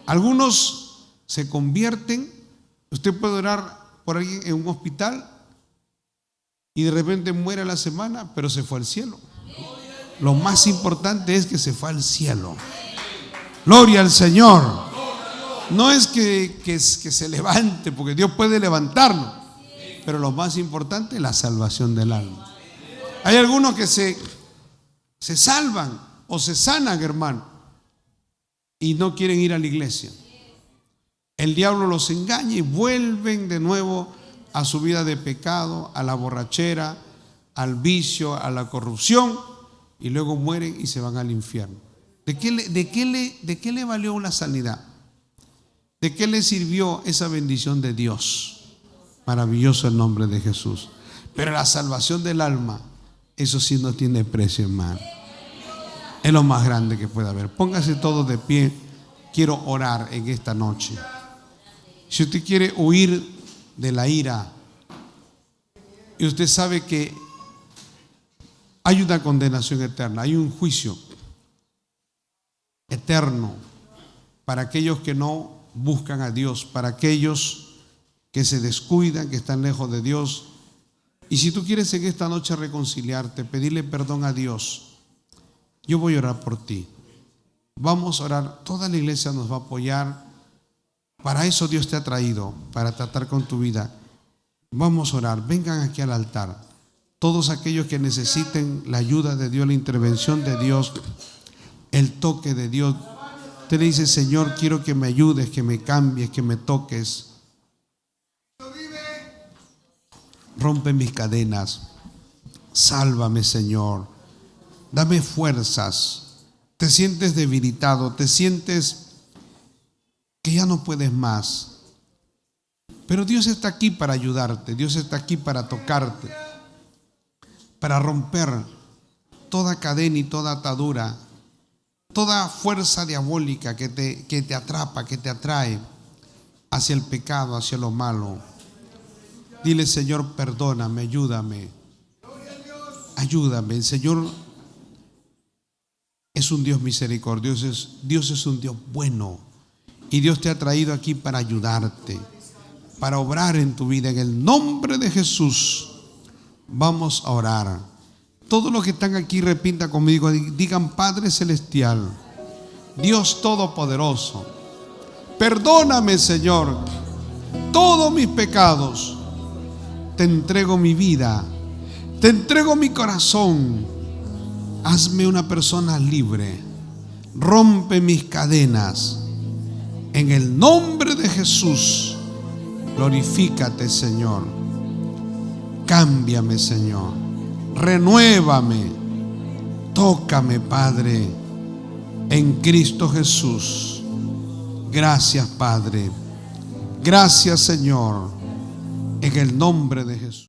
Algunos se convierten. Usted puede orar por alguien en un hospital y de repente muere a la semana, pero se fue al cielo. Lo más importante es que se fue al cielo. Gloria al Señor. No es que se levante, porque Dios puede levantarlo, pero lo más importante es la salvación del alma. Hay algunos que se salvan o se sanan, hermano, y no quieren ir a la iglesia. El diablo los engaña y vuelven de nuevo a su vida de pecado, a la borrachera, al vicio, a la corrupción, y luego mueren y se van al infierno. ¿De qué le valió una sanidad? ¿De qué le sirvió esa bendición de Dios? Maravilloso el nombre de Jesús. Pero la salvación del alma, eso sí no tiene precio, hermano. Es lo más grande que puede haber. Póngase todos de pie. Quiero orar en esta noche. Si usted quiere huir de la ira y usted sabe que hay una condenación eterna, hay un juicio eterno para aquellos que no buscan a Dios, para aquellos que se descuidan, que están lejos de Dios. Y si tú quieres en esta noche reconciliarte, pedirle perdón a Dios, yo voy a orar por ti. Vamos a orar, toda la iglesia nos va a apoyar. Para eso Dios te ha traído, para tratar con tu vida. Vamos a orar, vengan aquí al altar. Todos aquellos que necesiten la ayuda de Dios, la intervención de Dios, el toque de Dios. Usted le dice: Señor, quiero que me ayudes, que me cambies, que me toques. Rompe mis cadenas. Sálvame, Señor. Dame fuerzas. Te sientes debilitado, te sientes que ya no puedes más. Pero Dios está aquí para ayudarte. Dios está aquí para tocarte, para romper toda cadena y toda atadura, toda fuerza diabólica que te atrapa, que te atrae hacia el pecado, hacia lo malo. Dile: Señor, perdóname, ayúdame. Ayúdame. El Señor es un Dios misericordioso. Dios es un Dios bueno. Y Dios te ha traído aquí para ayudarte, para obrar en tu vida. En el nombre de Jesús vamos a orar. Todos los que están aquí, repita conmigo, digan: Padre Celestial, Dios Todopoderoso, perdóname, Señor, todos mis pecados. Te entrego mi vida, te entrego mi corazón. Hazme una persona libre. Rompe mis cadenas. En el nombre de Jesús, glorifícate, Señor. Cámbiame, Señor. Renuévame. Tócame, Padre, en Cristo Jesús. Gracias, Padre. Gracias, Señor. En el nombre de Jesús.